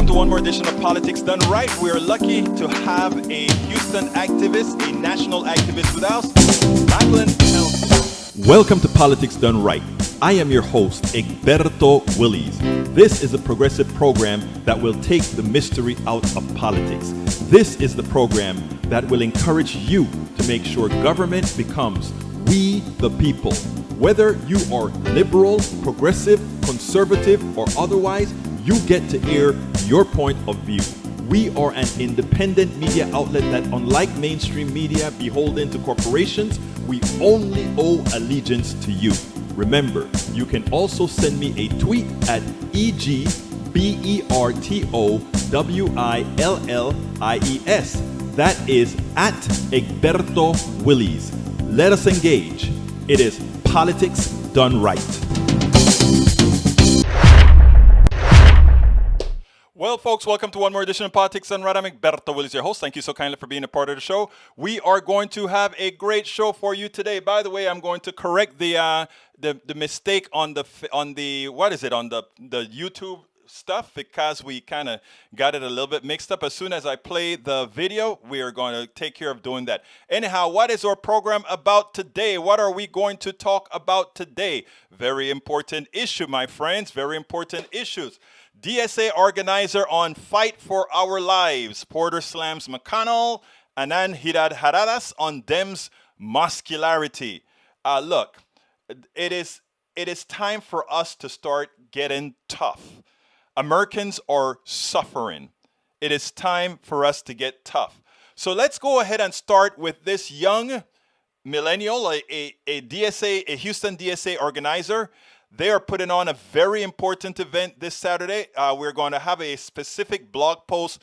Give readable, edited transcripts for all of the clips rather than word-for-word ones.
to one more edition of Politics Done Right. We are lucky to have a Houston activist, a national activist with us, Madeline Pelson. Welcome to Politics Done Right. I am your host, Egberto Willies. This is a progressive program that will take the mystery out of politics. This is the program that will encourage you to make sure government becomes we the people. Whether you are liberal, progressive, conservative, or otherwise, you get to air your point of view. We are an independent media outlet that, unlike mainstream media beholden to corporations, we only owe allegiance to you. Remember, you can also send me a tweet at EGBERTOWILLIES. That is at Egberto Willies. Let us engage. It is Politics Done Right. Well, folks, welcome to one more edition of Politics Done Right. I'm Egberto Willies, your host. Thank you so kindly for being a part of the show. We are going to have a great show for you today. By the way, I'm going to correct the mistake on the YouTube stuff because we kind of got it a little bit mixed up. As soon as I play the video, we are going to take care of doing that. Anyhow, what is our program about today? What are we going to talk about today? Very important issue, my friends. Very important issues. DSA organizer on Fight for Our Lives. Porter slams McConnell. And then Girirharadas on Dems muscularity. Look, it is time for us to start getting tough. Americans are suffering. It is time for us to get tough. So let's go ahead and start with this young millennial, a DSA, a Houston DSA organizer. They are putting on a very important event this Saturday. We're going to have a specific blog post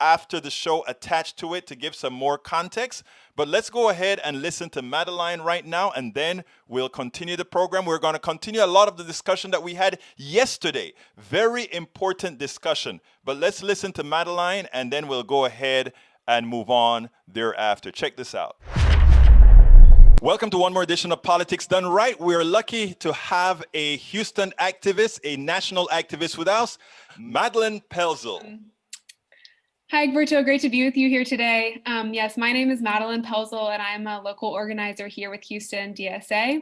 after the show attached to it to give some more context. But let's go ahead and listen to Madeline right now, and then we'll continue the program. We're going to continue a lot of the discussion that we had yesterday. Very important discussion. But let's listen to Madeline, and then we'll go ahead and move on thereafter. Check this out. Welcome to one more edition of Politics Done Right. We're lucky to have a Houston activist, a national activist with us, Madeline Pelson. Hi, Egberto. Great to be with you here today. Yes, my name is Madeline Pelson, and I'm a local organizer here with Houston DSA.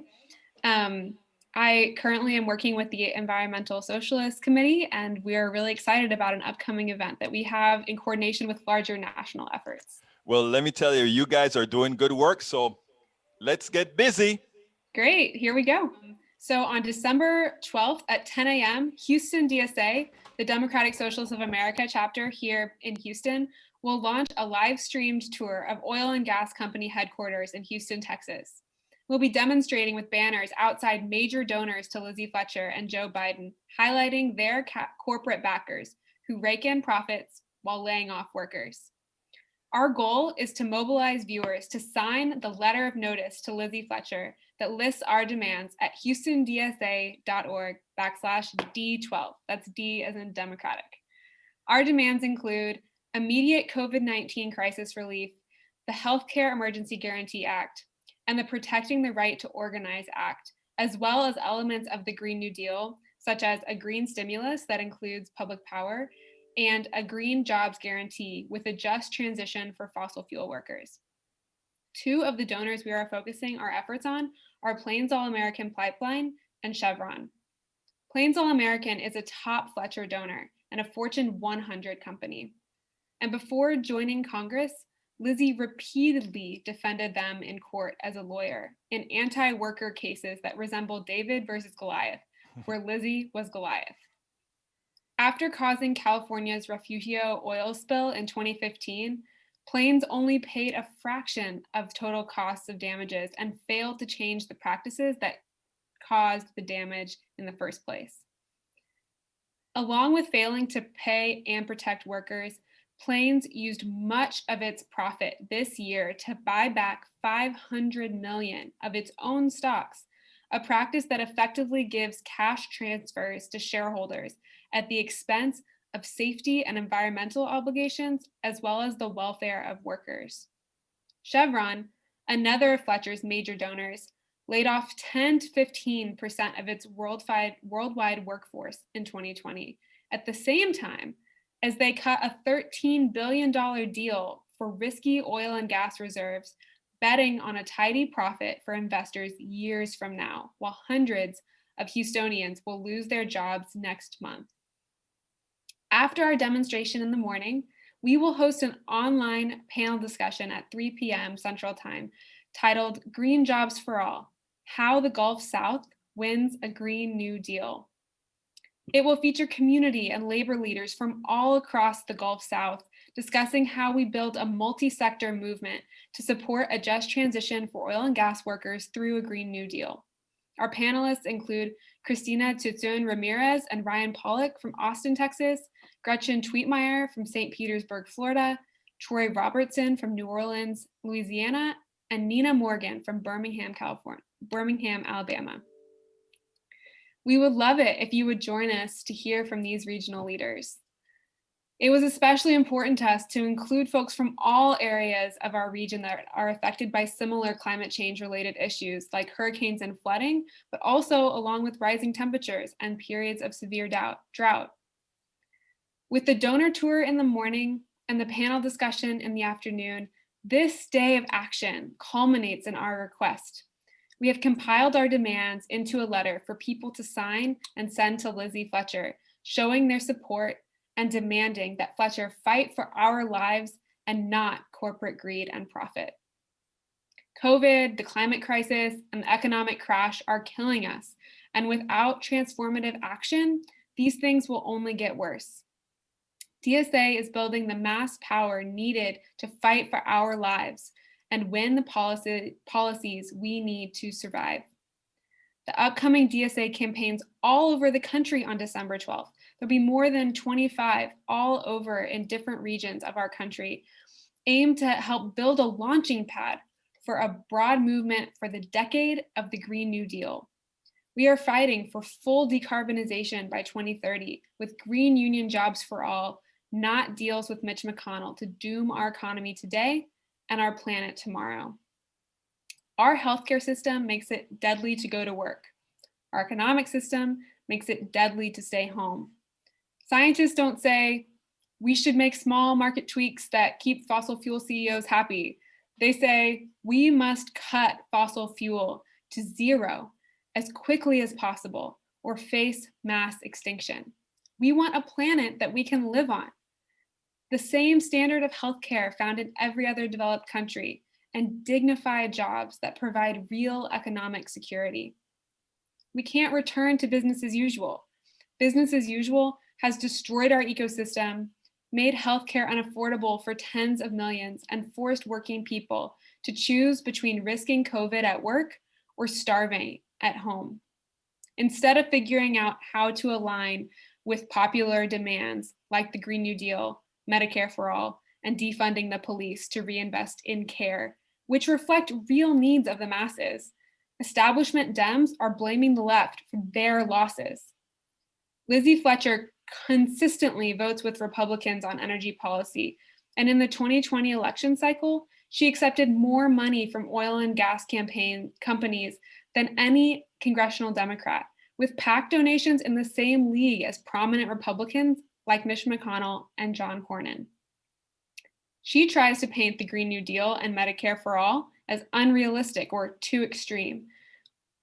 I currently am working with the Environmental Socialist Committee, and we are really excited about an upcoming event that we have in coordination with larger national efforts. Well, let me tell you, you guys are doing good work, so let's get busy. Great, here we go. So on December 12th at 10 a.m., Houston DSA, the Democratic Socialists of America chapter here in Houston, will launch a live streamed tour of oil and gas company headquarters in Houston, Texas. We'll be demonstrating with banners outside major donors to Lizzie Fletcher and Joe Biden, highlighting their corporate backers who rake in profits while laying off workers. Our goal is to mobilize viewers to sign the letter of notice to Lizzie Fletcher that lists our demands at houstondsa.org/D12. That's D as in Democratic. Our demands include immediate COVID-19 crisis relief, the Healthcare Emergency Guarantee Act, and the Protecting the Right to Organize Act, as well as elements of the Green New Deal, such as a green stimulus that includes public power, and a green jobs guarantee with a just transition for fossil fuel workers. Two of the donors we are focusing our efforts on are Plains All American Pipeline and Chevron. Plains All American is a top Fletcher donor and a Fortune 100 company. And before joining Congress, Lizzie repeatedly defended them in court as a lawyer in anti-worker cases that resembled David versus Goliath, where Lizzie was Goliath. After causing California's Refugio oil spill in 2015, Plains only paid a fraction of total costs of damages and failed to change the practices that caused the damage in the first place. Along with failing to pay and protect workers, Plains used much of its profit this year to buy back $500 million of its own stocks, a practice that effectively gives cash transfers to shareholders at the expense of safety and environmental obligations, as well as the welfare of workers. Chevron, another of Fletcher's major donors, laid off 10 to 15% of its worldwide workforce in 2020, at the same time as they cut a $13 billion deal for risky oil and gas reserves, betting on a tidy profit for investors years from now, while hundreds of Houstonians will lose their jobs next month. After our demonstration in the morning, we will host an online panel discussion at 3 p.m. Central Time titled Green Jobs for All: How the Gulf South Wins a Green New Deal. It will feature community and labor leaders from all across the Gulf South discussing how we build a multi-sector movement to support a just transition for oil and gas workers through a Green New Deal. Our panelists include Christina Tutsun Ramirez and Ryan Pollock from Austin, Texas, Gretchen Tweetmeyer from St. Petersburg, Florida, Troy Robertson from New Orleans, Louisiana, and Nina Morgan from Birmingham, Alabama. We would love it if you would join us to hear from these regional leaders. It was especially important to us to include folks from all areas of our region that are affected by similar climate change related issues like hurricanes and flooding, but also along with rising temperatures and periods of severe drought. With the donor tour in the morning and the panel discussion in the afternoon, this day of action culminates in our request. We have compiled our demands into a letter for people to sign and send to Lizzie Fletcher, showing their support and demanding that Fletcher fight for our lives and not corporate greed and profit. COVID, the climate crisis, and the economic crash are killing us, and without transformative action, these things will only get worse. DSA is building the mass power needed to fight for our lives and win the policies we need to survive. The upcoming DSA campaigns all over the country on December 12th. There'll be more than 25 all over in different regions of our country, aimed to help build a launching pad for a broad movement for the decade of the Green New Deal. We are fighting for full decarbonization by 2030 with green union jobs for all, not deals with Mitch McConnell to doom our economy today and our planet tomorrow. Our healthcare system makes it deadly to go to work. Our economic system makes it deadly to stay home. Scientists don't say we should make small market tweaks that keep fossil fuel CEOs happy. They say we must cut fossil fuel to zero as quickly as possible or face mass extinction. We want a planet that we can live on. The same standard of healthcare found in every other developed country, and dignified jobs that provide real economic security. We can't return to business as usual. Business as usual has destroyed our ecosystem, made healthcare unaffordable for tens of millions, and forced working people to choose between risking COVID at work or starving at home. Instead of figuring out how to align with popular demands like the Green New Deal, Medicare for All, and defunding the police to reinvest in care, which reflect real needs of the masses, establishment Dems are blaming the left for their losses. Lizzie Fletcher consistently votes with Republicans on energy policy, and in the 2020 election cycle, she accepted more money from oil and gas campaign companies than any congressional Democrat, with PAC donations in the same league as prominent Republicans like Mitch McConnell and John Cornyn. She tries to paint the Green New Deal and Medicare for All as unrealistic or too extreme.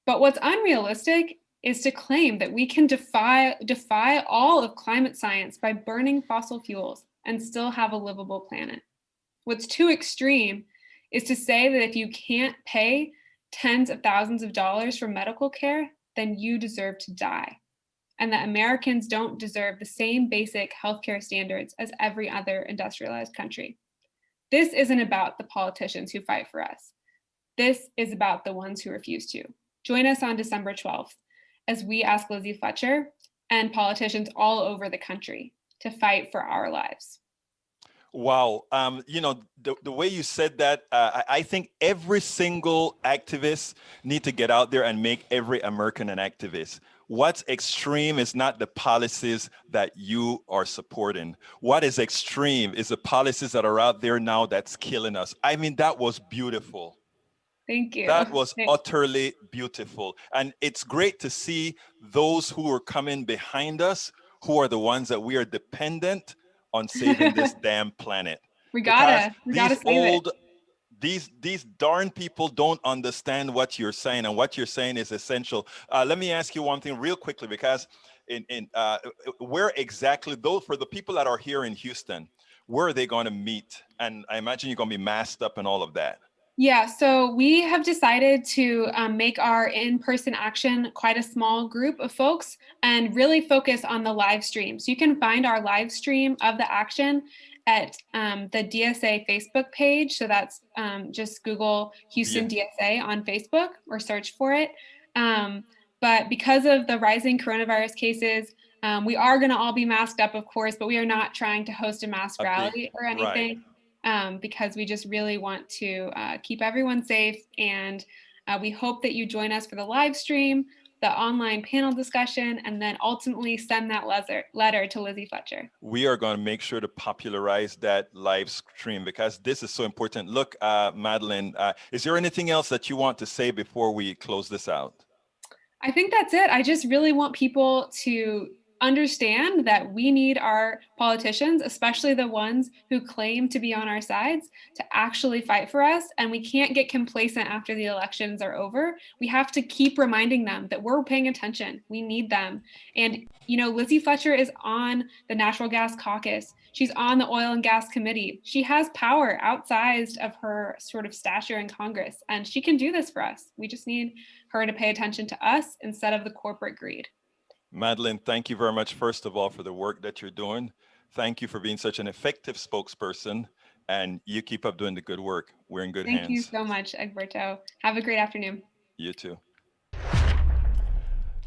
But what's unrealistic is to claim that we can defy all of climate science by burning fossil fuels and still have a livable planet. What's too extreme is to say that if you can't pay tens of thousands of dollars for medical care, then you deserve to die, and that Americans don't deserve the same basic healthcare standards as every other industrialized country. This isn't about the politicians who fight for us. This is about the ones who refuse to. Join us on December 12th as we ask Lizzie Fletcher and politicians all over the country to fight for our lives. Wow. The way you said that, I think every single activist need to get out there and make every American an activist. What's extreme is not the policies that you are supporting. What is extreme is the policies that are out there now that's killing us. I mean, that was beautiful. Thank you. That was utterly beautiful. And it's great to see those who are coming behind us, who are the ones that we are dependent on saving this damn planet. We Because gotta save it. these darn people don't understand what you're saying, and what you're saying is essential. Let me ask you one thing real quickly, because where exactly, though, for the people that are here in Houston, where are they going to meet? And I imagine you're going to be masked up and all of that. Yeah, so we have decided to make our in-person action quite a small group of folks and really focus on the live stream. So you can find our live stream of the action at the DSA Facebook page. So that's just Google Houston DSA on Facebook or search for it. But because of the rising coronavirus cases, we are going to all be masked up, of course, but we are not trying to host a mass rally or anything. Right. Because we just really want to keep everyone safe. And we hope that you join us for the live stream, the online panel discussion, and then ultimately send that letter to Lizzie Fletcher. We are going to make sure to popularize that live stream, because this is so important. Look, Madeline, is there anything else that you want to say before we close this out? I think that's it. I just really want people to understand that we need our politicians, especially the ones who claim to be on our sides, to actually fight for us. And we can't get complacent after the elections are over. We have to keep reminding them that we're paying attention. We need them. And, you know, Lizzie Fletcher is on the Natural Gas Caucus. She's on the Oil and Gas Committee. She has power outsized of her sort of stature in Congress, and she can do this for us. We just need her to pay attention to us instead of the corporate greed. Madeline, thank you very much, first of all, for the work that you're doing. Thank you for being such an effective spokesperson, and you keep up doing the good work. We're in good hands. Thank you so much, Egberto. Have a great afternoon. You too.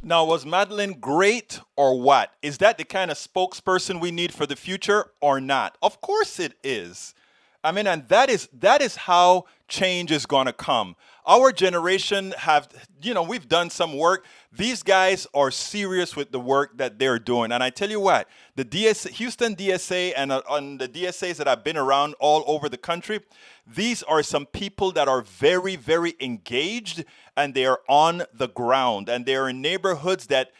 Now, was Madeline great or what? Is that the kind of spokesperson we need for the future or not? Of course it is. I mean, and that is how change is going to come. Our generation we've done some work. These guys are serious with the work that they're doing. And I tell you what, the Houston DSA and on the DSAs that I've been around all over the country, these are some people that are very, very engaged, and they are on the ground, and they are in neighborhoods that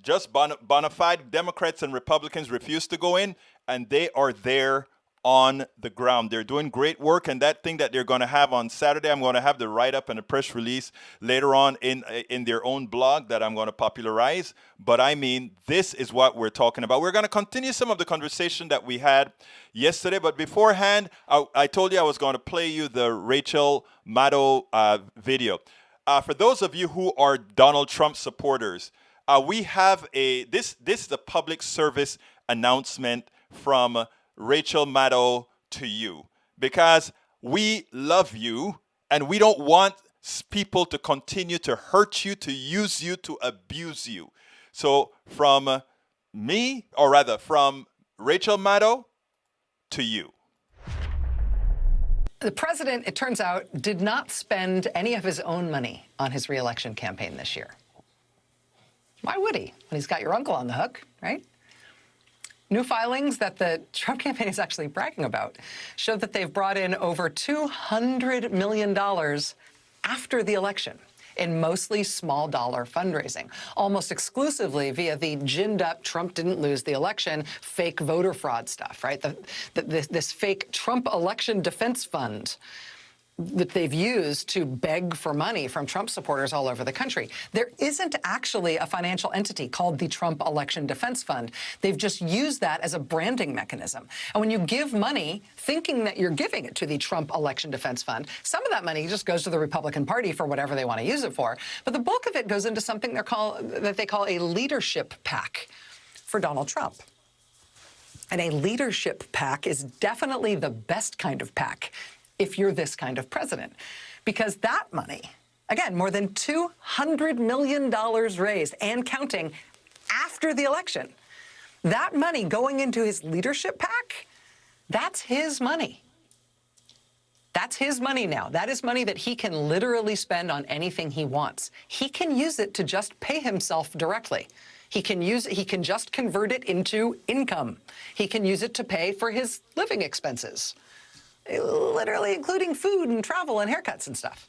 just bona fide Democrats and Republicans refuse to go in, and they are there on the ground. They're doing great work, and that thing that they're going to have on Saturday, I'm going to have the write-up and a press release later on in their own blog that I'm going to popularize. But I mean, this is what we're talking about. We're going to continue some of the conversation that we had yesterday, but beforehand, I told you I was going to play you the Rachel Maddow video. For those of you who are Donald Trump supporters, we have this is a public service announcement from Rachel Maddow to you, because we love you and we don't want people to continue to hurt you, to use you, to abuse you. So from me, or rather from Rachel Maddow to you. The president, it turns out, did not spend any of his own money on his re-election campaign this year. Why would he, when he's got your uncle on the hook, right? New filings that the Trump campaign is actually bragging about show that they've brought in over $200 million after the election in mostly small-dollar fundraising, almost exclusively via the ginned-up Trump didn't lose the election fake voter fraud stuff, right? This fake Trump election defense fund that they've used to beg for money from Trump supporters all over the country. There isn't actually a financial entity called the Trump Election Defense Fund. They've just used that as a branding mechanism. And when you give money thinking that you're giving it to the Trump Election Defense Fund, some of that money just goes to the Republican Party for whatever they want to use it for. But the bulk of it goes into something that they call a leadership PAC for Donald Trump. And a leadership PAC is definitely the best kind of PAC if you're this kind of president, because that money, again, more than $200 million raised and counting after the election, that money going into his leadership PAC, that's his money. That's his money now. That is money that he can literally spend on anything he wants. He can use it to just pay himself directly. He can just convert it into income. He can use it to pay for his living expenses, literally including food and travel and haircuts and stuff.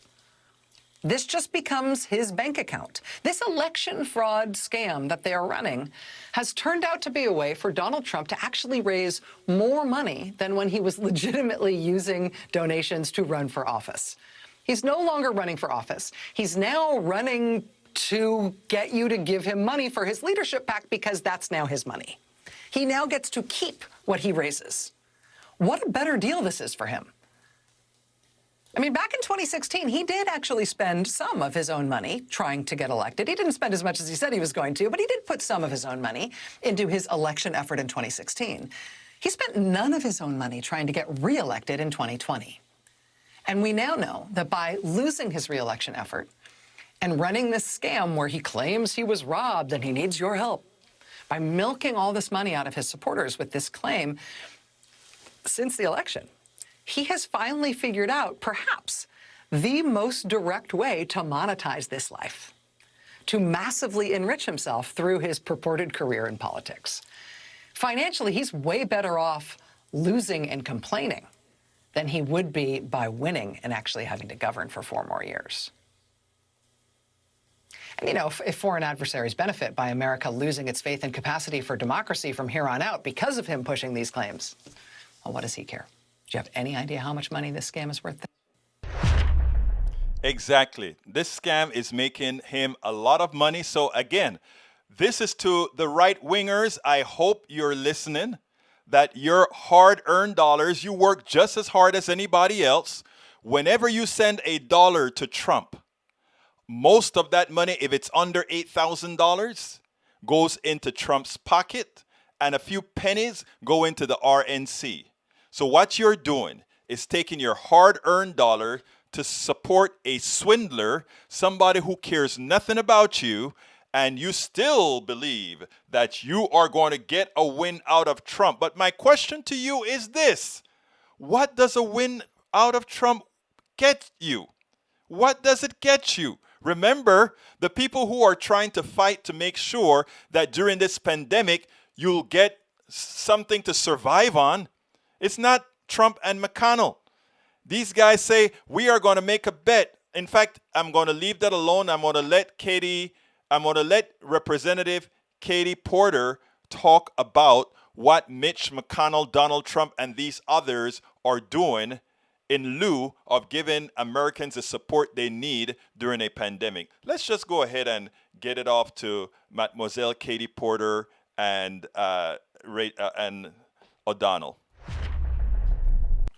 This just becomes his bank account. This election fraud scam that they are running has turned out to be a way for Donald Trump to actually raise more money than when he was legitimately using donations to run for office. He's no longer running for office. He's now running to get you to give him money for his leadership PAC because that's now his money. He now gets to keep what he raises. What a better deal this is for him. I mean, back in 2016, he did actually spend some of his own money trying to get elected. He didn't spend as much as he said he was going to, but he did put some of his own money into his election effort in 2016. He spent none of his own money trying to get reelected in 2020. And we now know that by losing his reelection effort and running this scam where he claims he was robbed and he needs your help, by milking all this money out of his supporters with this claim since the election, he has finally figured out, perhaps, the most direct way to monetize this life, to massively enrich himself through his purported career in politics. Financially, he's way better off losing and complaining than he would be by winning and actually having to govern for 4 more years. And, you know, if foreign adversaries benefit by America losing its faith and capacity for democracy from here on out because of him pushing these claims, well, what does he care? Do you have any idea how much money this scam is worth? Exactly. This scam is making him a lot of money. So again, this is to the right wingers. I hope you're listening, that your hard-earned dollars, you work just as hard as anybody else. Whenever you send $1 to Trump, most of that money, if it's under $8,000, goes into Trump's pocket, and a few pennies go into the RNC. So what you're doing is taking your hard-earned dollar to support a swindler, somebody who cares nothing about you, and you still believe that you are going to get a win out of Trump. But my question to you is this: what does a win out of Trump get you? What does it get you? Remember, the people who are trying to fight to make sure that during this pandemic you'll get something to survive on, it's not Trump and McConnell. These guys say, we are going to make a bet. In fact, I'm going to leave that alone. I'm going to let Representative Katie Porter talk about what Mitch McConnell, Donald Trump, and these others are doing in lieu of giving Americans the support they need during a pandemic. Let's just go ahead and get it off to Mademoiselle Katie Porter and O'Donnell.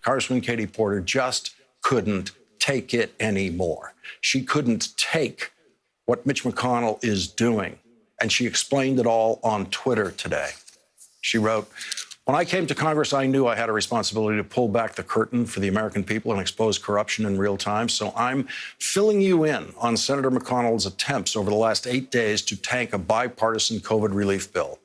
Congresswoman Katie Porter just couldn't take it anymore. She couldn't take what Mitch McConnell is doing, and she explained it all on Twitter today. She wrote, "When I came to Congress, I knew I had a responsibility to pull back the curtain for the American people and expose corruption in real time. So I'm filling you in on Senator McConnell's attempts over the last 8 days to tank a bipartisan COVID relief bill.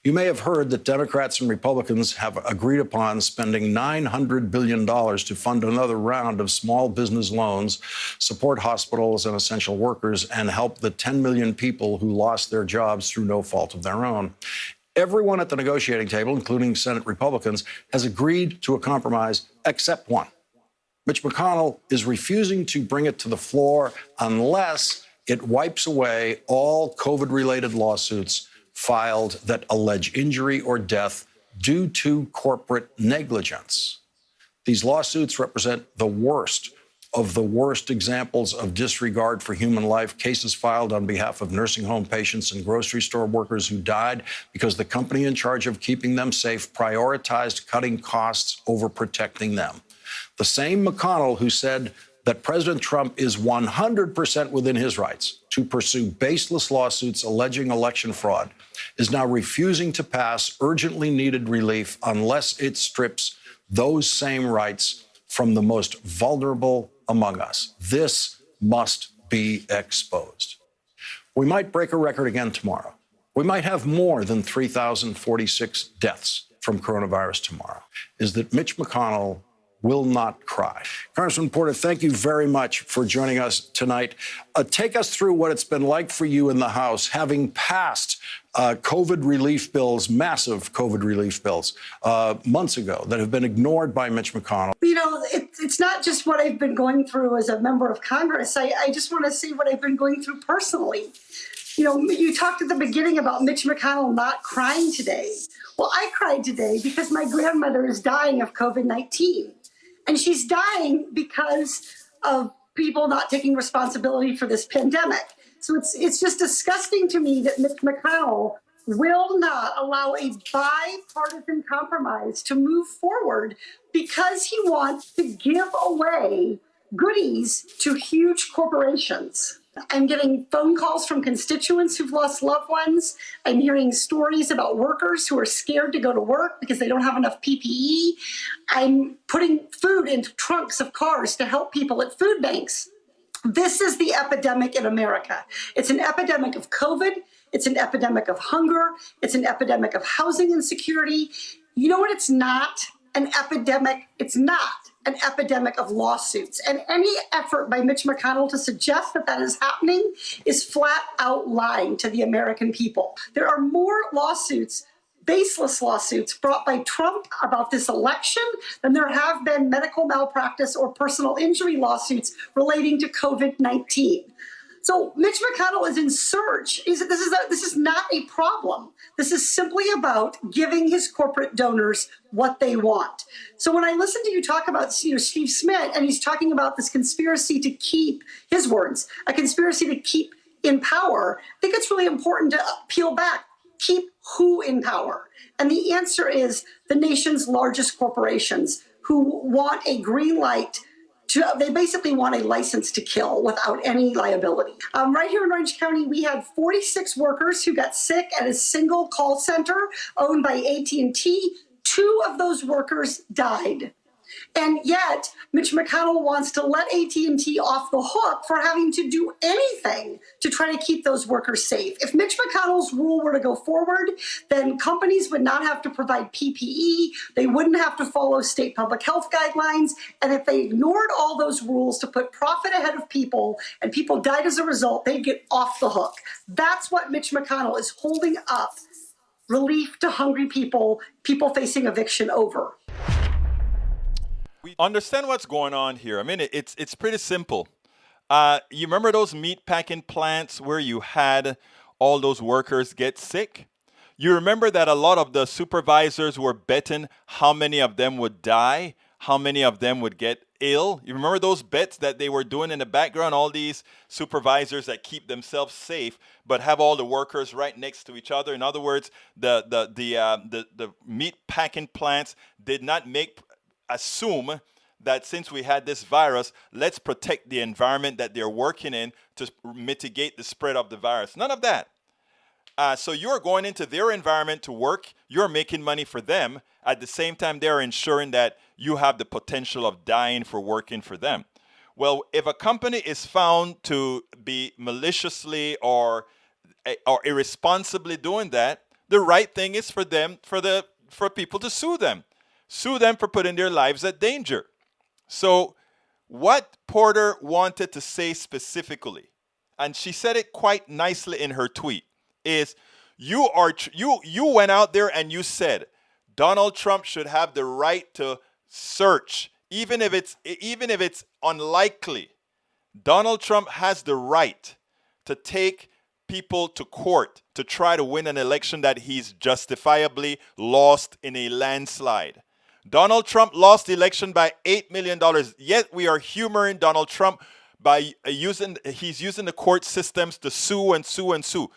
You may have heard that Democrats and Republicans have agreed upon spending $900 billion to fund another round of small business loans, support hospitals and essential workers, and help the 10 million people who lost their jobs through no fault of their own. Everyone at the negotiating table, including Senate Republicans, has agreed to a compromise except one. Mitch McConnell is refusing to bring it to the floor unless it wipes away all COVID-related lawsuits filed that allege injury or death due to corporate negligence. These lawsuits represent the worst of the worst examples of disregard for human life, cases filed on behalf of nursing home patients and grocery store workers who died because the company in charge of keeping them safe prioritized cutting costs over protecting them. The same McConnell who said that President Trump is 100% within his rights to pursue baseless lawsuits alleging election fraud is now refusing to pass urgently needed relief unless it strips those same rights from the most vulnerable among us. This must be exposed. We might break a record again tomorrow. We might have more than 3,046 deaths from coronavirus tomorrow. Is that Mitch McConnell will not cry. Congressman Porter, thank you very much for joining us tonight. Take us through what it's been like for you in the House, having passed COVID relief bills, massive COVID relief bills, months ago that have been ignored by Mitch McConnell. You know, it's not just what I've been going through as a member of Congress. I just want to see what I've been going through personally. You know, you talked at the beginning about Mitch McConnell not crying today. Well, I cried today because my grandmother is dying of COVID-19. And she's dying because of people not taking responsibility for this pandemic. So it's just disgusting to me that Mitch McConnell will not allow a bipartisan compromise to move forward because he wants to give away goodies to huge corporations. I'm getting phone calls from constituents who've lost loved ones. I'm hearing stories about workers who are scared to go to work because they don't have enough PPE. I'm putting food into trunks of cars to help people at food banks. This is the epidemic in America. It's an epidemic of COVID. It's an epidemic of hunger. It's an epidemic of housing insecurity. You know what it's not? An epidemic. It's not an epidemic of lawsuits. And any effort by Mitch McConnell to suggest that that is happening is flat out lying to the American people. There are more lawsuits, baseless lawsuits brought by Trump about this election than there have been medical malpractice or personal injury lawsuits relating to COVID-19. So Mitch McConnell is in search. This is not a problem. This is simply about giving his corporate donors what they want. So when I listen to you talk about Steve Smith, and he's talking about this conspiracy to keep, his words, a conspiracy to keep in power, I think it's really important to peel back. Keep who in power? And the answer is the nation's largest corporations who want a green light. They basically want a license to kill without any liability. Right here in Orange County, we had 46 workers who got sick at a single call center owned by AT&T. 2 of those workers died. And yet, Mitch McConnell wants to let AT&T off the hook for having to do anything to try to keep those workers safe. If Mitch McConnell's rule were to go forward, then companies would not have to provide PPE, they wouldn't have to follow state public health guidelines, and if they ignored all those rules to put profit ahead of people and people died as a result, they'd get off the hook. That's what Mitch McConnell is holding up relief to hungry people, people facing eviction over. We understand what's going on here. I mean, it's pretty simple. You remember those meat packing plants where you had all those workers get sick? You remember that a lot of the supervisors were betting how many of them would die, how many of them would get ill. You remember those bets that they were doing in the background? All these supervisors that keep themselves safe, but have all the workers right next to each other. In other words, the meat packing plants did not assume that since we had this virus, let's protect the environment that they're working in to mitigate the spread of the virus. None of that. So you're going into their environment to work. You're making money for them. At the same time, they're ensuring that you have the potential of dying for working for them. Well, if a company is found to be maliciously or irresponsibly doing that, the right thing is for people to sue them. Sue them for putting their lives at danger. So what Porter wanted to say specifically, and she said it quite nicely in her tweet, is you went out there and you said Donald Trump should have the right to search, even if it's unlikely. Donald Trump has the right to take people to court to try to win an election that he's justifiably lost in a landslide. Donald Trump lost the election by $8 million. Yet we are humoring Donald Trump by he's using the court systems to sue and sue and sue.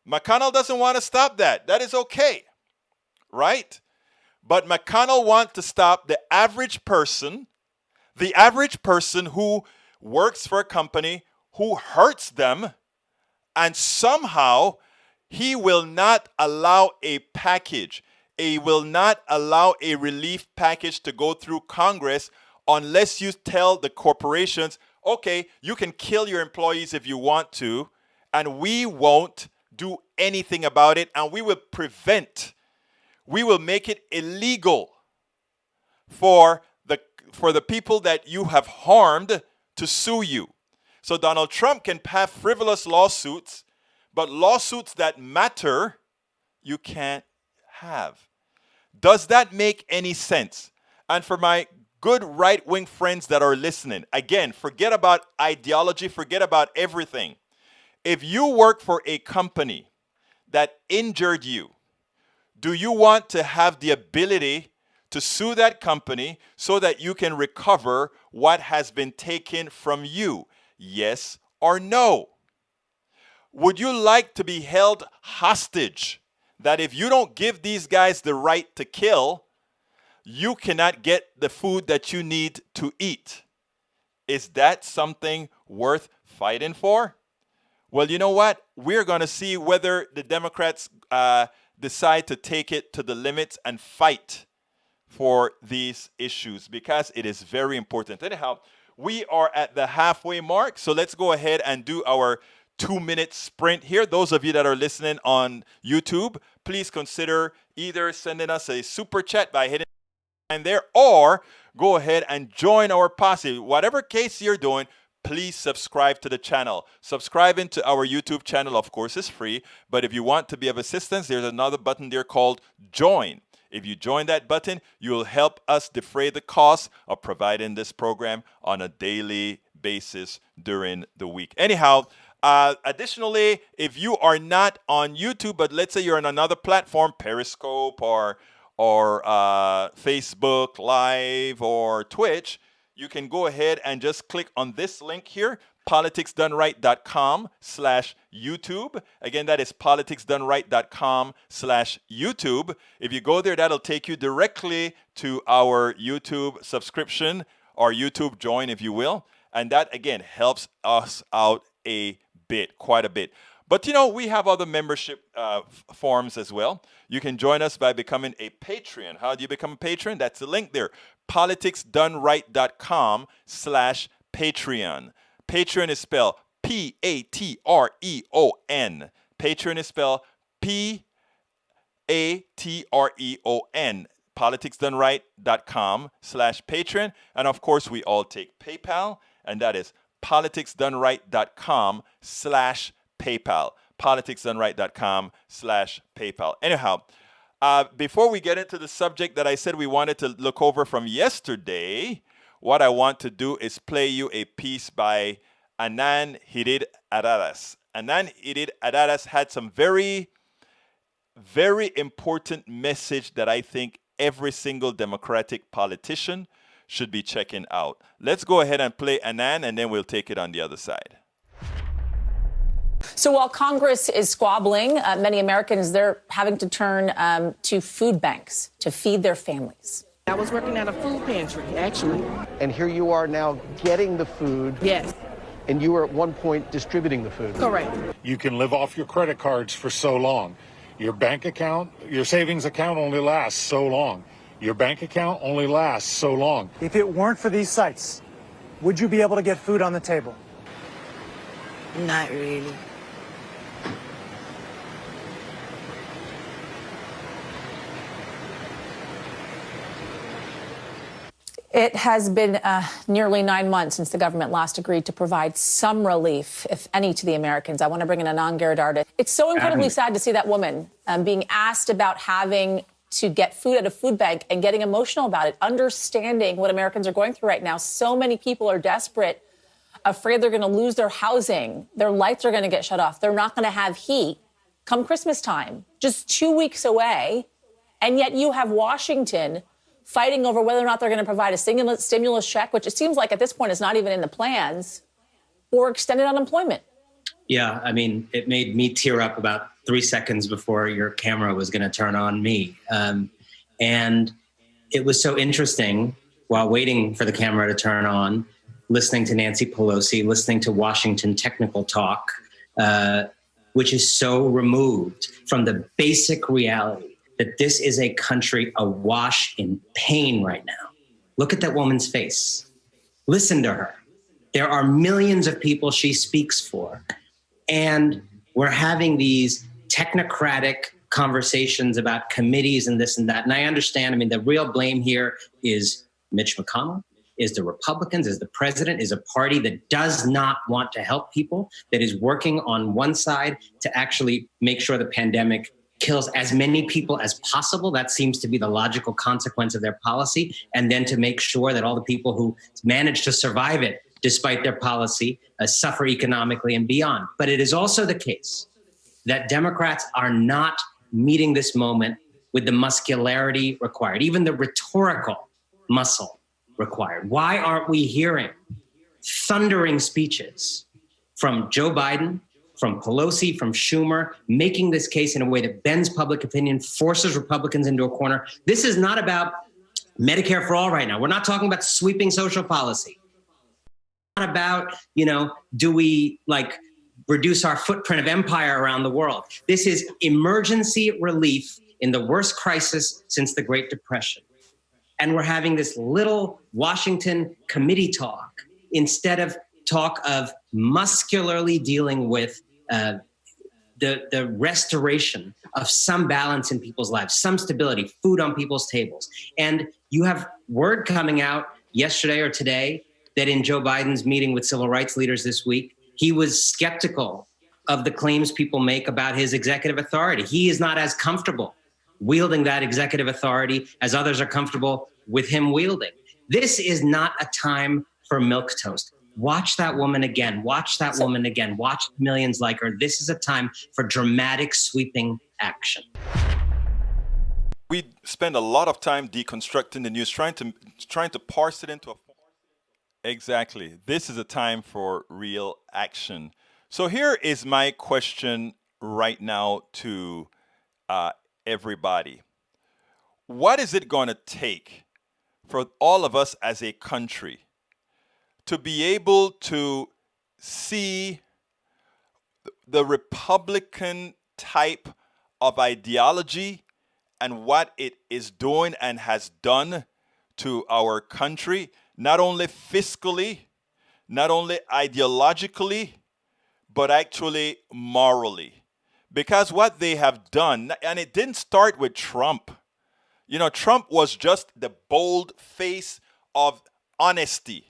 McConnell doesn't want to stop that. That is okay, right? But McConnell wants to stop the average person who works for a company who hurts them, and somehow he will not allow a package. He will not allow a relief package to go through Congress unless you tell the corporations, okay, you can kill your employees if you want to, and we won't do anything about it, and we will make it illegal for the people that you have harmed to sue you. So Donald Trump can have frivolous lawsuits, but lawsuits that matter you can't have. Does that make any sense? And for my good right-wing friends that are listening, again, forget about ideology, forget about everything. If you work for a company that injured you, do you want to have the ability to sue that company so that you can recover what has been taken from you? Yes or no? Would you like to be held hostage that if you don't give these guys the right to kill, you cannot get the food that you need to eat? Is that something worth fighting for? Well, you know what? We're going to see whether the Democrats decide to take it to the limits and fight for these issues, because it is very important. Anyhow, we are at the halfway mark, so let's go ahead and do our 2-minute sprint here. Those of you that are listening on YouTube, please consider either sending us a super chat by hitting there, or go ahead and join our posse. Whatever case you're doing, please subscribe to the channel. Subscribing to our YouTube channel, of course, is free, but if you want to be of assistance, there's another button there called Join. If you join that button, you will help us defray the cost of providing this program on a daily basis during the week. Anyhow, additionally, if you are not on YouTube, but let's say you're on another platform, Periscope or Facebook Live or Twitch, you can go ahead and just click on this link here, politicsdoneright.com/YouTube. Again, that is politicsdoneright.com/YouTube. If you go there, that'll take you directly to our YouTube subscription or YouTube join, if you will. And that, again, helps us out a bit, quite a bit. But, you know, we have other membership forms as well. You can join us by becoming a Patreon. How do you become a patron? That's the link there, politicsdoneright.com/Patreon. Patreon is spelled Patreon. Patreon is spelled Patreon. politicsdoneright.com/Patreon. And of course, we all take PayPal, and that is politicsdoneright.com/PayPal. politicsdoneright.com/PayPal. Anyhow, before we get into the subject that I said we wanted to look over from yesterday, what I want to do is play you a piece by Anand Girirharadas. Anand Girirharadas had some very, very important message that I think every single Democratic politician should be checking out. Let's go ahead and play Anand, and then we'll take it on the other side. So while Congress is squabbling, many Americans, they're having to turn to food banks to feed their families. I was working at a food pantry, actually. And here you are now getting the food. Yes. And you were at one point distributing the food. Correct. You can live off your credit cards for so long. Your bank account, your savings account only lasts so long. Your bank account only lasts so long. If it weren't for these sites, would you be able to get food on the table? Not really. It has been nearly 9 months since the government last agreed to provide some relief, if any, to the Americans. I want to bring in Anand Girirharadas. It's so incredibly sad to see that woman being asked about having to get food at a food bank and getting emotional about it, understanding what Americans are going through right now. So many people are desperate, afraid they're going to lose their housing. Their lights are going to get shut off. They're not going to have heat come Christmas time, just 2 weeks away. And yet you have Washington fighting over whether or not they're going to provide a stimulus check, which it seems like at this point is not even in the plans, or extended unemployment. Yeah, I mean, it made me tear up about 3 seconds before your camera was going to turn on me. And it was so interesting while waiting for the camera to turn on, listening to Nancy Pelosi, listening to Washington technical talk, which is so removed from the basic reality that this is a country awash in pain right now. Look at that woman's face. Listen to her. There are millions of people she speaks for. And we're having these technocratic conversations about committees and this and that. And I understand, I mean, the real blame here is Mitch McConnell, is the Republicans, is the president, is a party that does not want to help people, that is working on one side to actually make sure the pandemic kills as many people as possible. That seems to be the logical consequence of their policy. And then to make sure that all the people who manage to survive it, despite their policy, suffer economically and beyond. But it is also the case that Democrats are not meeting this moment with the muscularity required, even the rhetorical muscle required. Why aren't we hearing thundering speeches from Joe Biden, from Pelosi, from Schumer, making this case in a way that bends public opinion, forces Republicans into a corner? This is not about Medicare for all right now. We're not talking about sweeping social policy. It's not about, do we reduce our footprint of empire around the world? This is emergency relief in the worst crisis since the Great Depression. And we're having this little Washington committee talk instead of talk of muscularly dealing with the restoration of some balance in people's lives, some stability, food on people's tables. And you have word coming out yesterday or today that in Joe Biden's meeting with civil rights leaders this week, he was skeptical of the claims people make about his executive authority. He is not as comfortable wielding that executive authority as others are comfortable with him wielding. This is not a time for milquetoast. Watch that woman again. Watch that woman again. Watch millions like her. This is a time for dramatic, sweeping action. We spend a lot of time deconstructing the news, trying to parse it into a form. Exactly. This is a time for real action. So here is my question right now to everybody. What is it going to take for all of us as a country to be able to see the Republican type of ideology and what it is doing and has done to our country, not only fiscally, not only ideologically, but actually morally? Because what they have done, and it didn't start with Trump. Trump was just the bold face of honesty.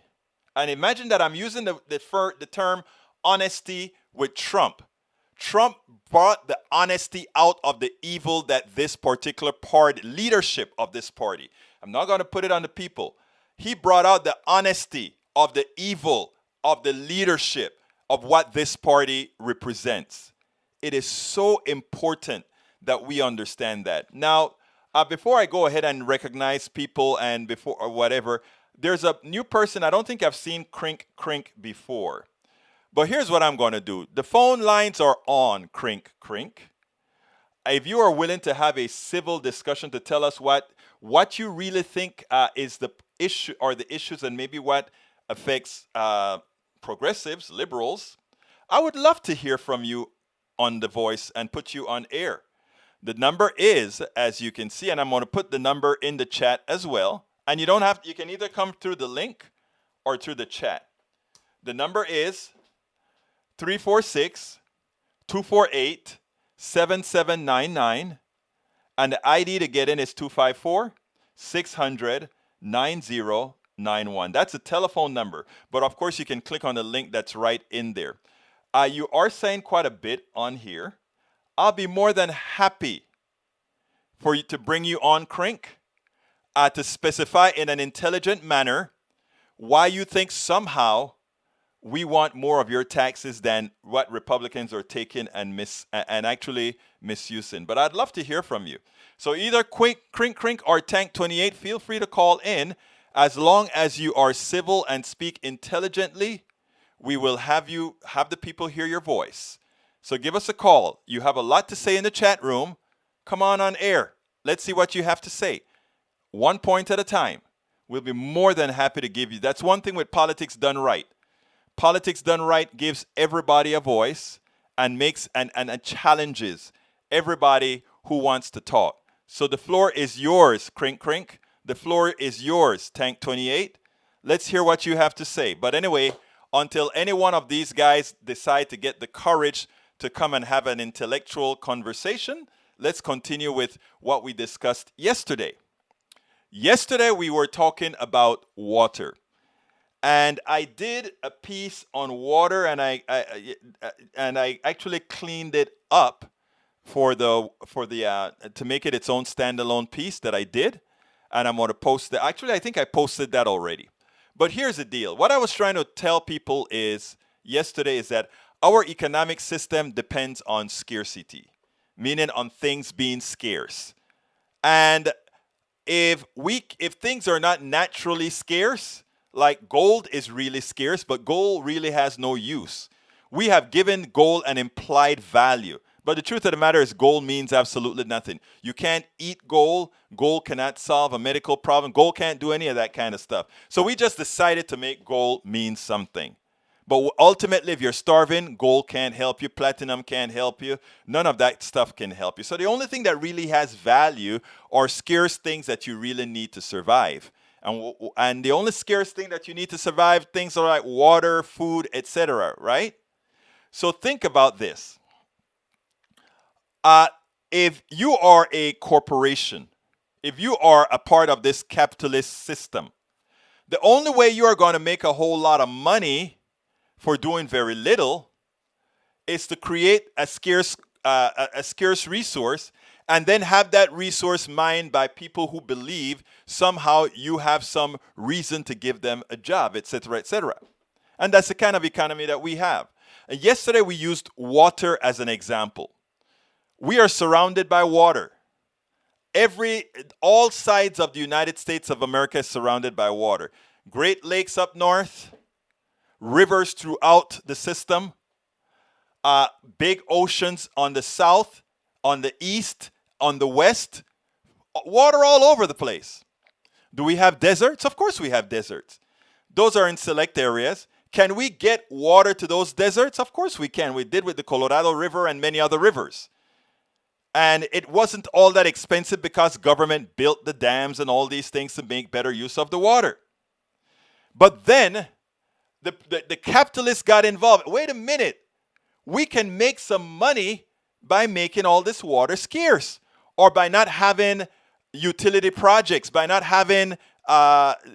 And imagine that I'm using the term honesty with Trump. Trump brought the honesty out of the evil that this particular party, leadership of this party, I'm not going to put it on the people. He brought out the honesty of the evil of the leadership of what this party represents. It is so important that we understand that. Now, before I go ahead and recognize people and before or whatever, there's a new person. I don't think I've seen Crink Crink before. But here's what I'm going to do. The phone lines are on, Crink Crink. If you are willing to have a civil discussion to tell us what you really think is the issue or the issues and maybe what affects progressives, liberals, I would love to hear from you on The Voice and put you on air. The number is, as you can see, and I'm going to put the number in the chat as well. And you can either come through the link or through the chat. The number is 346-248-7799. And the ID to get in is 254-600-9091. That's a telephone number. But of course, you can click on the link that's right in there. You are saying quite a bit on here. I'll be more than happy for you to bring you on, Crink, to specify in an intelligent manner why you think somehow we want more of your taxes than what Republicans are taking and actually misusing. But I'd love to hear from you. So either Crink Crink or Tank 28, feel free to call in. As long as you are civil and speak intelligently, we will have the people hear your voice. So give us a call. You have a lot to say in the chat room. Come on air. Let's see what you have to say. 1 point at a time. We'll be more than happy to give you. That's one thing with politics done right. Politics done right gives everybody a voice and makes and challenges everybody who wants to talk. So the floor is yours, Crink Crink. The floor is yours, Tank 28. Let's hear what you have to say. But anyway, until any one of these guys decide to get the courage to come and have an intellectual conversation, let's continue with what we discussed yesterday. Yesterday, we were talking about water. And I did a piece on water, and I actually cleaned it up for the to make it its own standalone piece that I did, and I'm going to post that. Actually, I think I posted that already. But here's the deal. What I was trying to tell people yesterday is that our economic system depends on scarcity, meaning on things being scarce. And if things are not naturally scarce, like gold is really scarce, but gold really has no use. We have given gold an implied value. But the truth of the matter is gold means absolutely nothing. You can't eat gold. Gold cannot solve a medical problem. Gold can't do any of that kind of stuff. So we just decided to make gold mean something. But ultimately, if you're starving, gold can't help you. Platinum can't help you. None of that stuff can help you. So the only thing that really has value are scarce things that you really need to survive. And the only scarce thing that you need to survive, things are like water, food, etc., right? So think about this. If you are a corporation, if you are a part of this capitalist system, the only way you are going to make a whole lot of money for doing very little is to create a scarce resource and then have that resource mined by people who believe somehow you have some reason to give them a job, etc., etc. And that's the kind of economy that we have. And yesterday we used water as an example. We are surrounded by water. All sides of the United States of America is surrounded by water. Great Lakes up north, rivers throughout the system, big oceans on the south, on the east, on the west, water all over the place. Do we have deserts? Of course we have deserts. Those are in select areas. Can we get water to those deserts? Of course we can. We did with the Colorado River and many other rivers. And it wasn't all that expensive because government built the dams and all these things to make better use of the water. But then the capitalists got involved. Wait a minute. We can make some money by making all this water scarce, or by not having utility projects, by not having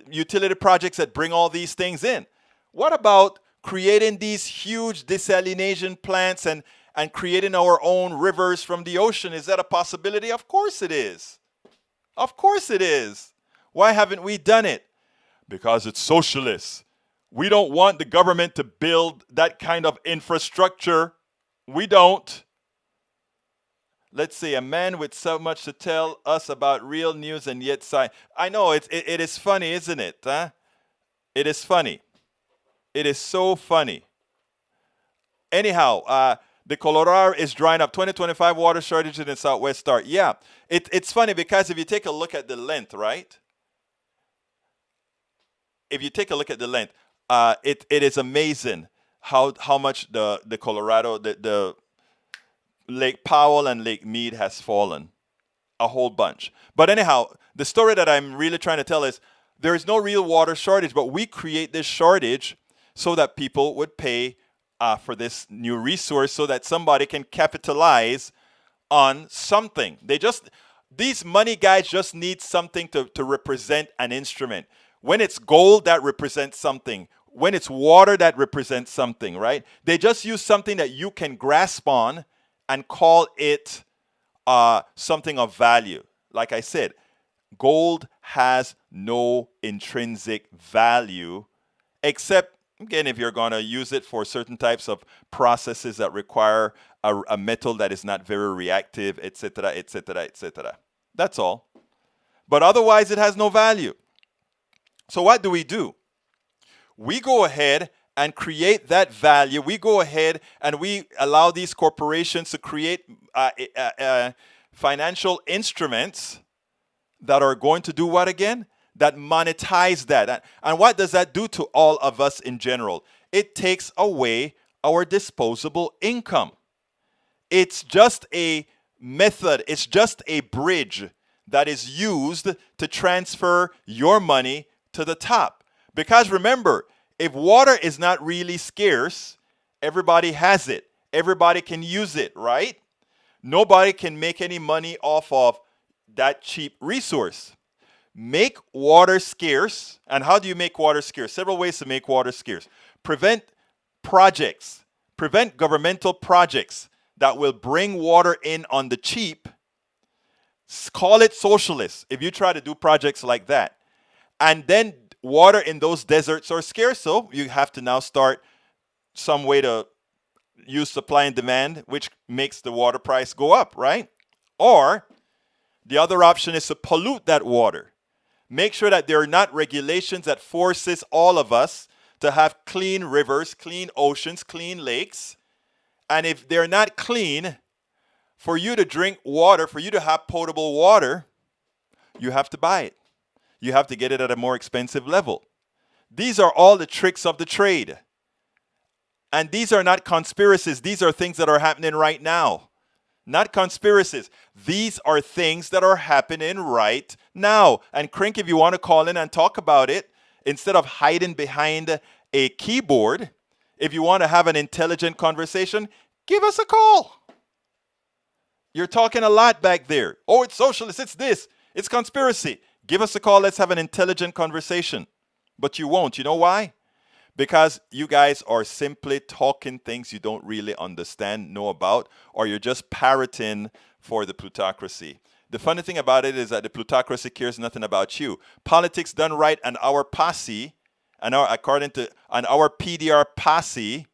utility projects that bring all these things in. What about creating these huge desalination plants and creating our own rivers from the ocean? Is that a possibility? Of course it is. Of course it is. Why haven't we done it? Because it's socialist. We don't want the government to build that kind of infrastructure. We don't. Let's see, a man with so much to tell us about real news and yet science. I know it is funny, isn't it? Huh? It is funny. It is so funny. Anyhow, the Colorado is drying up. 2025 water shortage in the Southwest start. Yeah, it's funny because if you take a look at the length, right? If you take a look at the length, it is amazing how much the Colorado, the Lake Powell and Lake Mead has fallen. A whole bunch. But anyhow, the story that I'm really trying to tell is there is no real water shortage, but we create this shortage so that people would pay for this new resource so that somebody can capitalize on something. These money guys just need something to represent an instrument. When it's gold, that represents something. When it's water, that represents something, right? They just use something that you can grasp on and call it something of value. Like I said, gold has no intrinsic value except, again, if you're going to use it for certain types of processes that require a metal that is not very reactive, etc., etc., etc. That's all. But otherwise, it has no value. So what do? We go ahead and create that value. We go ahead and we allow these corporations to create financial instruments that are going to do what again? That monetize that. And what does that do to all of us in general? It takes away our disposable income. It's just a method. It's just a bridge that is used to transfer your money to the top. Because remember, if water is not really scarce, everybody has it. Everybody can use it, right? Nobody can make any money off of that cheap resource. Make water scarce. And how do you make water scarce? Several ways to make water scarce. Prevent projects. Prevent governmental projects that will bring water in on the cheap, call it socialist if you try to do projects like that. And then water in those deserts are scarce, so you have to now start some way to use supply and demand, which makes the water price go up, right? Or the other option is to pollute that water. Make sure that there are not regulations that forces all of us to have clean rivers, clean oceans, clean lakes. And if they're not clean, for you to drink water, for you to have potable water, you have to buy it. You have to get it at a more expensive level. These are all the tricks of the trade. And these are not conspiracies. These are things that are happening right now. Not conspiracies. These are things that are happening right now. And Crink, if you want to call in and talk about it, instead of hiding behind a keyboard, if you want to have an intelligent conversation, give us a call. You're talking a lot back there. Oh, it's socialist, it's this, it's conspiracy. Give us a call, let's have an intelligent conversation. But you won't. You know why? Because you guys are simply talking things you don't really understand, know about, or you're just parroting for the plutocracy. The funny thing about it is that the plutocracy cares nothing about you. Politics done right and our posse, and our PDR posse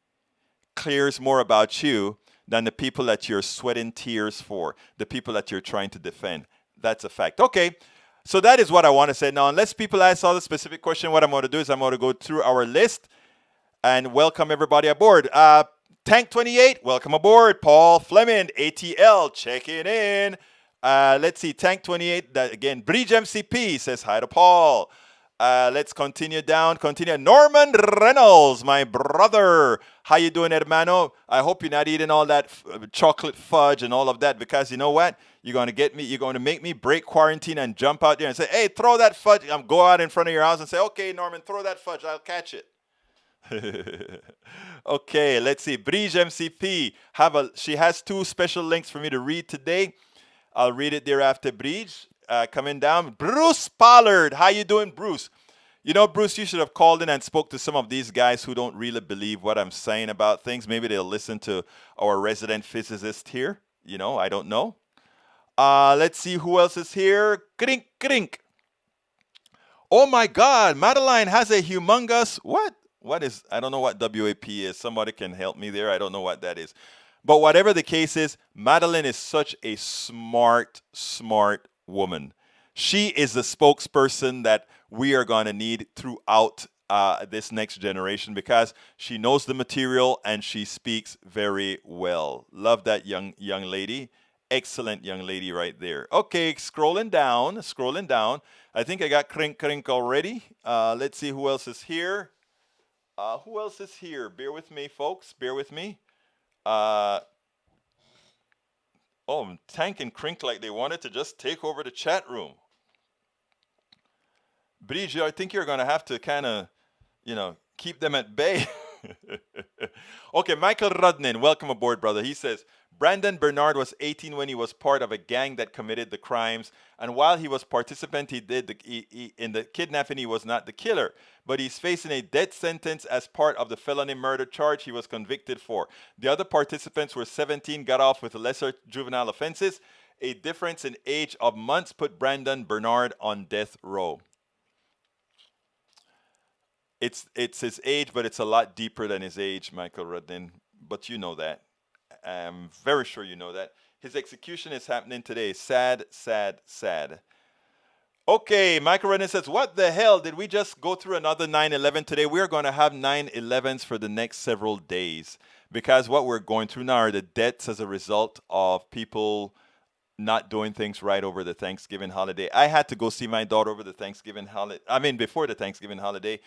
cares more about you than the people that you're sweating tears for, the people that you're trying to defend. That's a fact. Okay, so that is what I want to say. Now, unless people ask all the specific question, what I'm going to do is I'm going to go through our list and welcome everybody aboard. Tank 28, welcome aboard. Paul Fleming, ATL, checking in. Let's see, Tank 28, again, Bridge MCP says hi to Paul. Let's continue down. Norman Reynolds, my brother. How you doing, hermano? I hope you're not eating all that chocolate fudge and all of that, because you know what? You're going to make me break quarantine and jump out there and say, hey, throw that fudge. Go out in front of your house and say, okay, Norman, throw that fudge. I'll catch it. Okay, let's see. Bridge MCP. She has 2 special links for me to read today. I'll read it thereafter. Bridge. Coming down, Bruce Pollard. How you doing, Bruce? You know, Bruce, you should have called in and spoke to some of these guys who don't really believe what I'm saying about things. Maybe they'll listen to our resident physicist here. You know, I don't know. Let's see who else is here. Crink, crink. Oh my God, Madeline has a humongous, what? What is, I don't know what WAP is. Somebody can help me there. I don't know what that is. But whatever the case is, Madeline is such a smart woman. She is the spokesperson that we are going to need throughout this next generation, because she knows the material and she speaks very well. Love that young lady. Excellent young lady right there. Okay, scrolling down. I think I got Crink already. Let's see who else is here. Bear with me, folks. Bear with me. Tank and Crink like they wanted to just take over the chat room. Bridge, I think you're going to have to kind of, keep them at bay. Okay, Michael Rudnin, welcome aboard, brother. He says, Brandon Bernard was 18 when he was part of a gang that committed the crimes. And while he was participant, in the kidnapping, he was not the killer. But he's facing a death sentence as part of the felony murder charge he was convicted for. The other participants were 17, got off with lesser juvenile offenses. A difference in age of months put Brandon Bernard on death row. It's his age, but it's a lot deeper than his age, Michael Rudnin. But you know that. I'm very sure you know that. His execution is happening today. Sad, sad, sad. Okay, Michael Rudnin says, what the hell? Did we just go through another 9/11 today? We're going to have 9/11s for the next several days, because what we're going through now are the deaths as a result of people not doing things right over the Thanksgiving holiday. I had to go see my daughter over the Thanksgiving holiday. Before the Thanksgiving holiday.